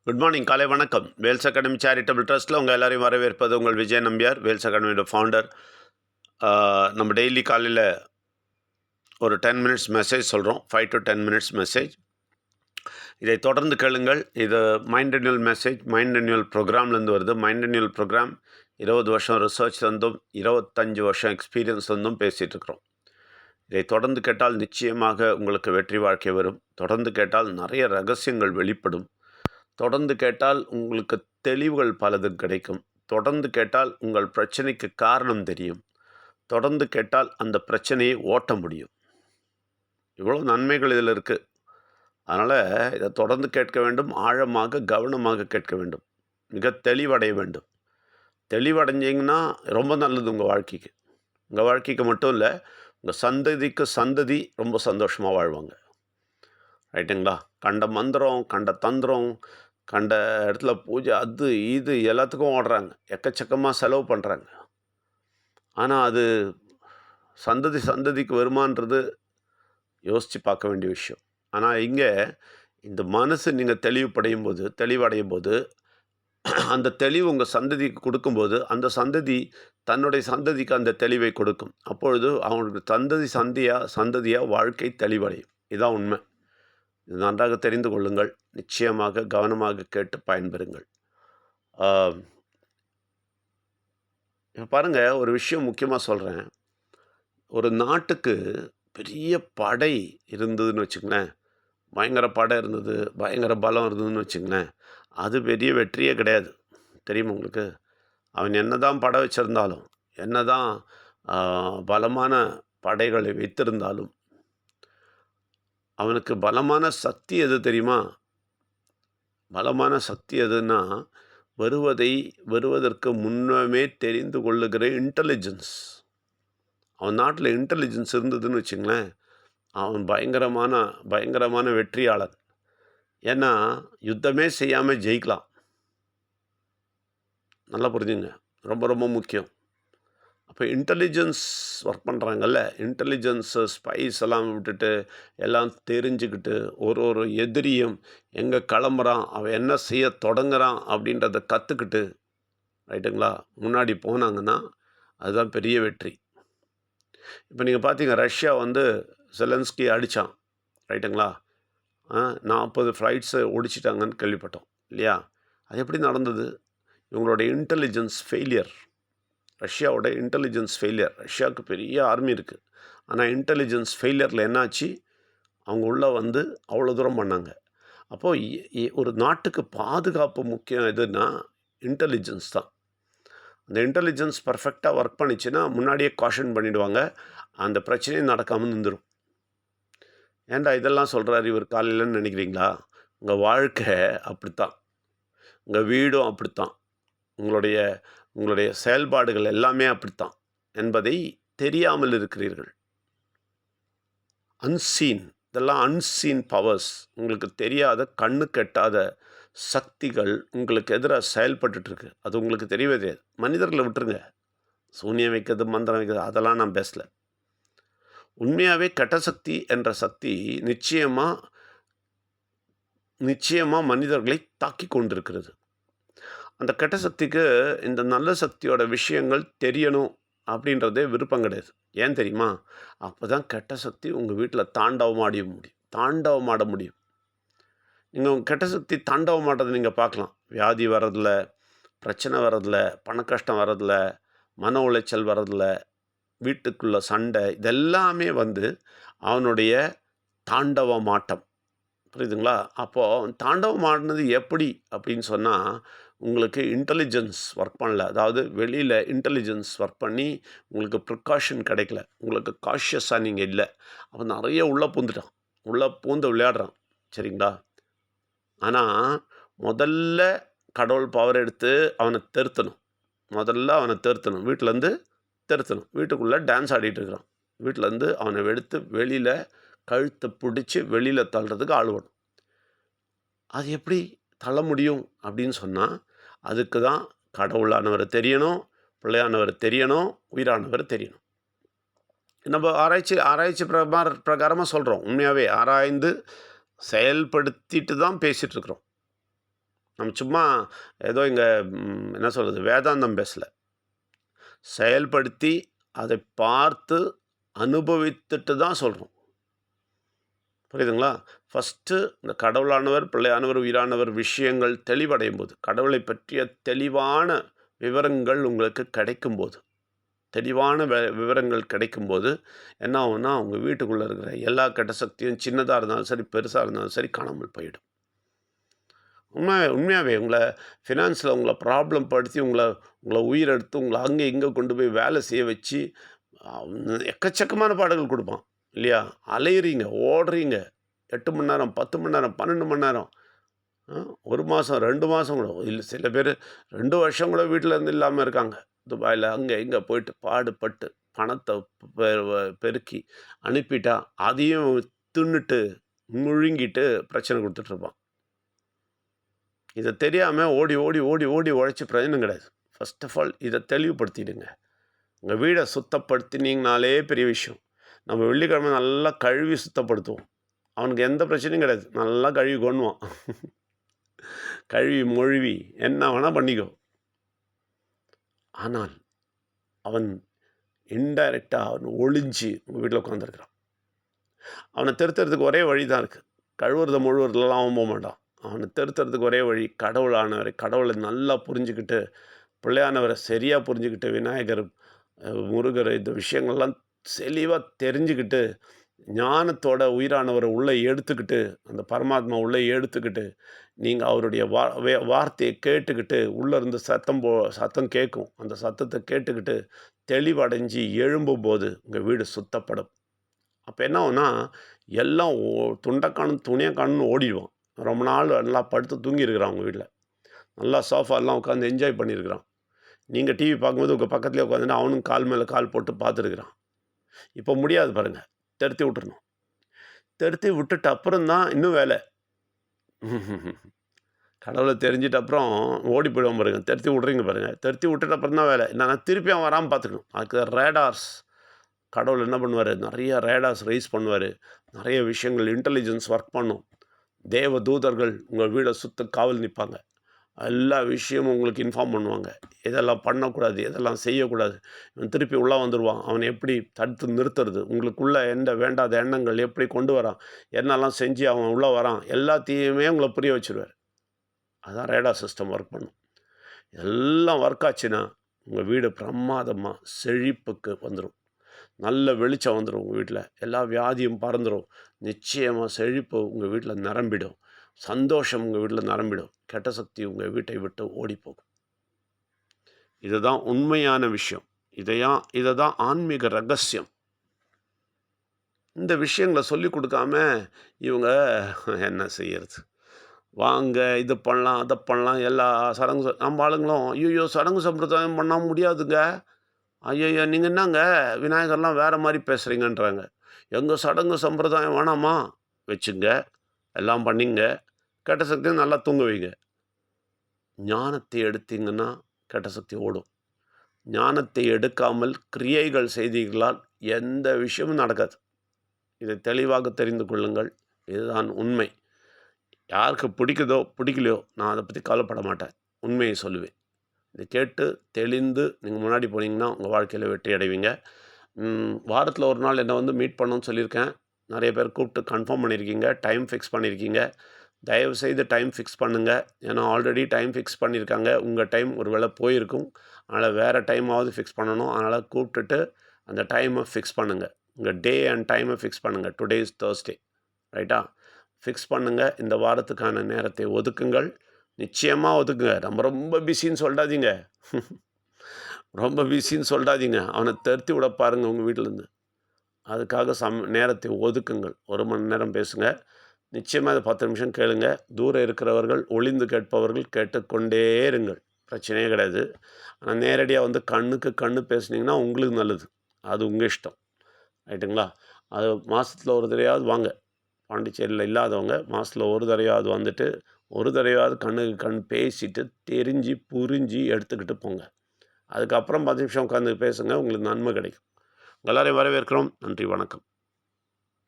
Good morning, காலை வணக்கம். Wales academy charitable ட்ரஸ்ட்டில் உங்கள் எல்லாரையும் வரவேற்பது உங்கள் விஜய் நம்பியார், வேல்ஸ் அகாடமியோட ஃபவுண்டர். நம்ம டெய்லி காலையில் ஒரு 10 மினிட்ஸ் மெசேஜ் சொல்கிறோம், 5 to 10 மினிட்ஸ் மெசேஜ். இதை தொடர்ந்து கேளுங்கள். இது mind renewal message, mind renewal ப்ரோக்ராம்லேருந்து வருது. மைண்ட் ரெனியூவல் ப்ரோக்ராம் 20 வருஷம் ரிசர்ச் வந்தும் 25 வருஷம் எக்ஸ்பீரியன்ஸ் வந்தும் பேசிகிட்டு இருக்கிறோம். இதை தொடர்ந்து கேட்டால் நிச்சயமாக உங்களுக்கு வெற்றி வாழ்க்கை வரும். தொடர்ந்து கேட்டால் நிறைய ரகசியங்கள் வெளிப்படும். தொடர்ந்து கேட்டால் உங்களுக்கு தெளிவுகள் பலது கிடைக்கும். தொடர்ந்து கேட்டால் உங்கள் பிரச்சனைக்கு காரணம் தெரியும். தொடர்ந்து கேட்டால் அந்த பிரச்சனையை ஓட்ட முடியும். இவ்வளோ நன்மைகள் இதில் இருக்குது. அதனால் இதை தொடர்ந்து கேட்க வேண்டும். ஆழமாக கவனமாக கேட்க வேண்டும். மிக தெளிவடைய வேண்டும். தெளிவடைஞ்சிங்கன்னா ரொம்ப நல்லது உங்கள் வாழ்க்கைக்கு. உங்கள் வாழ்க்கைக்கு மட்டும் இல்லை, உங்கள் சந்ததிக்கு சந்ததி ரொம்ப சந்தோஷமாக வாழ்வாங்க. ரைட்டுங்களா? கண்ட மந்திரம், கண்ட தந்திரம், கண்ட இடத்துல பூஜை, அது இது எல்லாத்துக்கும் ஓடுறாங்க. எக்கச்சக்கமாக செலவு பண்ணுறாங்க. ஆனால் அது சந்ததிக்கு வருமானது யோசித்து பார்க்க வேண்டிய விஷயம். ஆனால் இங்கே இந்த மனசு நீங்கள் தெளிவடையும் போது அந்த தெளிவு உங்கள் சந்ததிக்கு கொடுக்கும்போது அந்த சந்ததி தன்னுடைய சந்ததிக்கு அந்த தெளிவை கொடுக்கும். அப்பொழுது அவங்களுக்கு சந்ததியாக வாழ்க்கை தெளிவடையும். இதுதான் உண்மை. இது நன்றாக தெரிந்து கொள்ளுங்கள். நிச்சயமாக கவனமாக கேட்டு பயன்பெறுங்கள். இப்போ பாருங்கள், ஒரு விஷயம் முக்கியமாக சொல்கிறேன். ஒரு நாட்டுக்கு பெரிய படை இருந்ததுன்னு வச்சுங்களேன், பயங்கர படை இருந்தது, பயங்கர பலம் இருந்ததுன்னு வச்சுங்களேன், அது பெரிய வெற்றியே கிடையாது. தெரியுமா உங்களுக்கு? அவன் என்ன தான் படை வச்சுருந்தாலும், என்ன தான் பலமான படைகளை வைத்திருந்தாலும், அவனுக்கு பலமான சக்தி எது தெரியுமா? பலமான சக்தி எதுன்னா, வருவதற்கு முன்னமே தெரிந்து கொள்ளுகிற இன்டெலிஜென்ஸ். அவன் நாட்டில் இன்டெலிஜென்ஸ் இருந்ததுன்னு வச்சுங்களேன், அவன் பயங்கரமான வெற்றியாளன். ஏன்னா யுத்தமே செய்யாமல் ஜெயிக்கலாம். நல்லா புரிஞ்சுங்க. ரொம்ப ரொம்ப முக்கியம். அப்போ இன்டெலிஜென்ஸ் ஒர்க் பண்ணுறாங்கல்ல, இன்டெலிஜென்ஸு ஸ்பைஸ் எல்லாம் விட்டுட்டு எல்லாம் தெரிஞ்சுக்கிட்டு ஒரு எதிரியும் எங்கே கிளம்புறான், அவன் என்ன செய்ய தொடங்குறான் அப்படின்றத கற்றுக்கிட்டு, ரைட்டுங்களா, முன்னாடி போனாங்கன்னா அதுதான் பெரிய வெற்றி. இப்போ நீங்கள் பார்த்தீங்க, ரஷ்யா செலன்ஸ்கி அடித்தான், ரைட்டுங்களா. 40 ஃப்ளைட்ஸை ஒடிச்சிட்டாங்கன்னு கேள்விப்பட்டோம் இல்லையா? அது எப்படி நடந்தது? இவங்களோட இன்டெலிஜென்ஸ் ஃபெயிலியர். ரஷ்யாவோட இன்டெலிஜென்ஸ் ஃபெயிலியர். ரஷ்யாவுக்கு பெரிய ஆர்மி இருக்குது. ஆனால் இன்டெலிஜென்ஸ் ஃபெயிலியரில் என்னாச்சு? அவங்க உள்ளே அவ்வளோ தூரம் பண்ணாங்க. அப்போது ஒரு நாட்டுக்கு பாதுகாப்பு முக்கியம் எதுன்னா இன்டெலிஜென்ஸ் தான். அந்த இன்டெலிஜென்ஸ் பர்ஃபெக்டாக ஒர்க் பண்ணிச்சுன்னா முன்னாடியே காஷன் பண்ணிவிடுவாங்க. அந்த பிரச்சனையும் நடக்காமல் நின்றுடும். ஏன்டா இதெல்லாம் சொல்கிறாரு இவர் காலையிலன்னு நினைக்கிறீங்களா? உங்கள் வாழ்க்கை அப்படித்தான், உங்கள் வீடும் அப்படித்தான், உங்களுடைய செயல்பாடுகள் எல்லாமே அப்படித்தான் என்பதை தெரியாமல் இருக்கிறீர்கள். அன்சீன், இதெல்லாம் அன்சீன் பவர்ஸ். உங்களுக்கு தெரியாத, கண்ணு கெட்டாத சக்திகள் உங்களுக்கு எதிராக செயல்பட்டுருக்கு. அது உங்களுக்கு தெரியவே தெரியாது. மனிதர்களை விட்டுருங்க. சூனியம் வைக்கிறது, மந்திரம் வைக்கிறது, அதெல்லாம் நான் பேசல. உண்மையாகவே கெட்ட சக்தி என்ற சக்தி நிச்சயமாக மனிதர்களை தாக்கி கொண்டிருக்கிறது. அந்த கெட்ட சக்திக்கு இந்த நல்ல சக்தியோட விஷயங்கள் தெரியணும் அப்படின்றதே விருப்பம் கிடையாது. ஏன் தெரியுமா? அப்போ தான் கெட்ட சக்தி உங்கள் வீட்டில் தாண்டவமாட முடியும். நீங்கள் கெட்ட சக்தி தாண்டவமாடுறதை நீங்கள் பார்க்கலாம். வியாதி வர்றதில்ல, பிரச்சனை வர்றதில்ல, பண கஷ்டம் வர்றதில்ல, மன உளைச்சல் வர்றதில்ல, வீட்டுக்குள்ள சண்டை, இதெல்லாமே அவனுடைய தாண்டவமாட்டம். புரியுதுங்களா? அப்போது தாண்டவம் ஆடினது எப்படி அப்படின்னு சொன்னால், உங்களுக்கு இன்டெலிஜென்ஸ் ஒர்க் பண்ணல. அதாவது வெளியில் இன்டெலிஜென்ஸ் ஒர்க் பண்ணி உங்களுக்கு ப்ரிகாஷன் கிடைக்கல, உங்களுக்கு காஷியஸாக நீங்கள் இல்லை. அப்போ நிறைய உள்ளே பூந்து விளையாடுறான். சரிங்களா? ஆனால் முதல்ல கடவுள் பவர் எடுத்து அவனை திருத்தணும். வீட்டிலேருந்து திருத்தணும். வீட்டுக்குள்ளே டான்ஸ் ஆடிட்டு இருக்கிறான். வீட்டிலேருந்து அவனை எடுத்து வெளியில் கழுத்தை பிடிச்சி வெளியில் தள்ளுறதுக்கு ஆள் வேணும். அது எப்படி தள்ள முடியும் அப்படின்னு சொன்னால், அதுக்கு தான் கடவுளானவர் தெரியணும், பிள்ளையானவர் தெரியணும், உயிரானவர் தெரியணும். நம்ம ஆராய்ச்சி பிரகாரமாக சொல்கிறோம். உண்மையாகவே ஆராய்ந்து செயல்படுத்திட்டு தான் பேசிகிட்ருக்குறோம். நம்ம சும்மா ஏதோ இங்கே என்ன சொல்கிறது வேதாந்தம் பேசலை, செயல்படுத்தி அதை பார்த்து அனுபவித்துட்டு தான் சொல்கிறோம். புரியுதுங்களா? ஃபஸ்ட்டு இந்த கடவுளானவர், பிள்ளையானவர், உயிரானவர் விஷயங்கள் தெளிவடையும் போது, கடவுளை பற்றிய தெளிவான விவரங்கள் உங்களுக்கு கிடைக்கும்போது, தெளிவான விவரங்கள் கிடைக்கும்போது என்ன ஆகும்னா, உங்கள் வீட்டுக்குள்ளே இருக்கிற எல்லா கெட்ட சக்தியும் சின்னதாக இருந்தாலும் சரி, பெருசாக இருந்தாலும் சரி காணாமல் போயிடும். உண்மையாகவே உங்களை ஃபினான்ஸில் உங்களை ப்ராப்ளம் படுத்தி உங்களை உங்களை உயிரெடுத்து உங்களை அங்கே இங்கே கொண்டு போய் வேலை செய்ய வச்சு எக்கச்சக்கமான பாடுகள் கொடுப்பான் இல்லையா? அலையிறீங்க, ஓடுறீங்க, 8 மணி நேரம், 10 மணி நேரம், 12 மணி நேரம், 1 மாதம், 2 மாதம் கூட இல்லை, சில பேர் 2 வருஷம் கூட வீட்டில் இருந்து இல்லாமல் இருக்காங்க. துபாயில் அங்கே இங்கே போயிட்டு பாடுபட்டு பணத்தை பெருக்கி அனுப்பிட்டா அதையும் தின்னுட்டு முழுங்கிட்டு பிரச்சனை கொடுத்துட்ருப்பான். இதை தெரியாமல் ஓடி ஓடி ஓடி ஓடி உழைச்சி பிரயோஜனம் கிடையாது. ஃபர்ஸ்ட் ஆஃப் ஆல் இதை தெளிவுபடுத்திடுங்க. உங்கள் வீடை சுத்தப்படுத்தினீங்கனாலே பெரிய விஷயம். நம்ம வெள்ளிக்கிழமை நல்லா கழுவி சுத்தப்படுத்துவோம். அவனுக்கு எந்த பிரச்சனையும் கிடையாது. நல்லா கழுவி கொண்டுவான். கழுவி மொழுவி என்ன வேணால் பண்ணிக்கோ. ஆனால் அவன் இன்டைரக்டாக அவன் ஒளிஞ்சு உங்கள் வீட்டில் உட்காந்துருக்கிறான். அவனை திருத்துறதுக்கு ஒரே வழி தான் இருக்குது. கழுவுறத முழுவுறதுலாம் அவன் போக மாட்டான். அவனை திருத்துறதுக்கு ஒரே வழி கடவுளானவரை, கடவுளை நல்லா புரிஞ்சுக்கிட்டு, பிள்ளையானவரை சரியாக புரிஞ்சுக்கிட்டு, விநாயகர், முருகர் இந்த விஷயங்கள்லாம் தெளிவாக தெரிஞ்சுக்கிட்டு, ஞானத்தோட உயிரானவரை உள்ளே எடுத்துக்கிட்டு, அந்த பரமாத்மா உள்ளே எடுத்துக்கிட்டு, நீங்கள் அவருடைய வார்த்தையை கேட்டுக்கிட்டு, உள்ளேருந்து சத்தம் கேட்கும். அந்த சத்தத்தை கேட்டுக்கிட்டு தெளிவடைஞ்சு எழும்பும்போது உங்கள் வீடு சுத்தப்படும். அப்போ என்ன ஆகும்னா, எல்லாம் துண்டைக்காணும் துணியக்காணுன்னு ஓடிடுவான். ரொம்ப நாள் நல்லா படுத்து தூங்கியிருக்கிறான் உங்கள் வீட்டில். நல்லா சோஃபாலாம் உட்காந்து என்ஜாய் பண்ணியிருக்கிறான். நீங்கள் டிவி பார்க்கும்போது உங்கள் பக்கத்துலேயே உட்காந்துட்டு அவனும் கால் மேலே கால் போட்டு பார்த்துருக்குறான். இப்போ முடியாது பாருங்கள், தெருத்தி விட்டுறணும். தெருத்தி விட்டுட்டு அப்புறம் தான் இன்னும் வேலை. கடவுளை தெரிஞ்சிட்டு அப்புறம் ஓடி போயிடுவோம் பாருங்கள். தெருத்தி விட்றீங்க பாருங்கள். தெருத்தி விட்டுட்டு அப்புறம் தான் வேலை. நான் திருப்பி அவன் வராமல் பார்த்துக்கணும். அதுக்கு ரேடார்ஸ் கடவுள் என்ன பண்ணுவார், நிறைய ரேடார்ஸ் ரைஸ் பண்ணுவார். நிறைய விஷயங்கள் இன்டெலிஜென்ஸ் ஒர்க் பண்ணும். தேவ தூதர்கள் உங்கள் வீடை சுத்த காவல் நிற்பாங்க. எல்லா விஷயமும் உங்களுக்கு இன்ஃபார்ம் பண்ணுவாங்க. எதெல்லாம் பண்ணக்கூடாது, எதெல்லாம் செய்யக்கூடாது. இவன் திருப்பி உள்ளே வந்துடுவான். அவனை எப்படி தடுத்து நிறுத்துறது, உங்களுக்குள்ளே எந்த வேண்டாத எண்ணங்கள் எப்படி கொண்டு வரான், என்னெல்லாம் செஞ்சு அவன் உள்ளே வரான், எல்லாத்தையுமே உங்களை புரிய வச்சுருவார். அதான் ரேடார் சிஸ்டம் ஒர்க் பண்ணும். எல்லாம் ஒர்க் ஆச்சுன்னா உங்கள் வீடு பிரமாதமாக செழிப்புக்கு வந்துடும். நல்ல வெளிச்சம் வந்துடும். உங்கள் வீட்டில் எல்லா வியாதியும் பறந்துடும். நிச்சயமாக செழிப்பு உங்கள் வீட்டில் நிரம்பிடும். சந்தோஷம் உங்கள் வீட்டில் நிரம்பிடும். கெட்ட சக்தி உங்கள் வீட்டை விட்டு ஓடிப்போகும். இதுதான் உண்மையான விஷயம். இதை தான் ஆன்மீக ரகசியம். இந்த விஷயங்களை சொல்லி கொடுக்காம இவங்க என்ன செய்யறது, வாங்க இது பண்ணலாம் அதை பண்ணலாம், எல்லா சடங்கு நம்ம ஆளுங்களும் ஐயோ சடங்கு சம்பிரதாயம் பண்ண முடியாதுங்க, ஐயோ நீங்கள் என்னங்க விநாயகர்லாம் வேறு மாதிரி பேசுகிறீங்கன்றாங்க. எங்கள் சடங்கு சம்பிரதாயம் வேணாமா, வச்சுங்க, எல்லாம் பண்ணிங்க, கெட்ட சக்தியை நல்லா தூங்க வைங்க. ஞானத்தை எடுத்தீங்கன்னா கெட்ட சக்தி ஓடும். ஞானத்தை எடுக்காமல் கிரியைகள் செய்தீர்களால் எந்த விஷயமும் நடக்காது. இதை தெளிவாக தெரிந்து கொள்ளுங்கள். இதுதான் உண்மை. யாருக்கு பிடிக்குதோ பிடிக்கலையோ நான் அதை பற்றி கவலைப்பட மாட்டேன். உண்மையை சொல்லுவேன். இதை கேட்டு தெளிந்து நீங்கள் முன்னாடி போனீங்கன்னா உங்கள் வாழ்க்கையில் வெற்றி அடைவீங்க. வாரத்தில் ஒரு நாள் என்னை வந்து மீட் பண்ணணும்னு சொல்லியிருக்கேன். நிறைய பேர் கூப்பிட்டு கன்ஃபார்ம் பண்ணியிருக்கீங்க, டைம் ஃபிக்ஸ் பண்ணியிருக்கீங்க. தயவுசெய்து டைம் ஃபிக்ஸ் பண்ணுங்கள். ஏன்னா ஆல்ரெடி டைம் ஃபிக்ஸ் பண்ணியிருக்காங்க. உங்கள் டைம் ஒரு வேளை போயிருக்கும். அதனால் வேறு டைமாவது ஃபிக்ஸ் பண்ணணும். அதனால் கூப்பிட்டுட்டு அந்த டைமை ஃபிக்ஸ் பண்ணுங்கள். உங்கள் டே அண்ட் டைமை ஃபிக்ஸ் பண்ணுங்கள். டுடே இஸ் தேர்ஸ்டே, ரைட்டா? ஃபிக்ஸ் பண்ணுங்கள். இந்த வாரத்துக்கான நேரத்தை ஒதுக்குங்கள். நிச்சயமாக ஒதுக்குங்க. நம்ம ரொம்ப பிஸின்னு சொல்லிடாதீங்க. ரொம்ப பிஸின்னு சொல்லிடாதீங்க. அவனை தருத்தி விட பாருங்கள் உங்கள் வீட்டிலேருந்து. அதுக்காக நேரத்தை ஒதுக்குங்கள். 1 மணி நேரம் பேசுங்க. நிச்சயமாக அது 10 நிமிஷம் கேளுங்க. தூரம் இருக்கிறவர்கள், ஒளிந்து கேட்பவர்கள் கேட்டுக்கொண்டே இருங்கள். பிரச்சனையே கிடையாது. ஆனால் நேரடியாக வந்து கண்ணுக்கு கண்ணு பேசுனீங்கன்னா உங்களுக்கு நல்லது. அது உங்கள் இஷ்டம், ரைட்டுங்களா? அது மாதத்தில் ஒரு தடவையாவது வாங்க. பாண்டிச்சேரியில் இல்லாதவங்க மாதத்தில் ஒரு தடவையாவது வந்துட்டு, ஒரு தடவையாவது கண்ணுக்கு கண் பேசிட்டு தெரிஞ்சு புரிஞ்சு எடுத்துக்கிட்டு போங்க. அதுக்கப்புறம் 10 நிமிஷம் உட்காந்து பேசுங்க. உங்களுக்கு நன்மை கிடைக்கும். எல்லோரையும் வரவேற்கிறோம். நன்றி, வணக்கம்.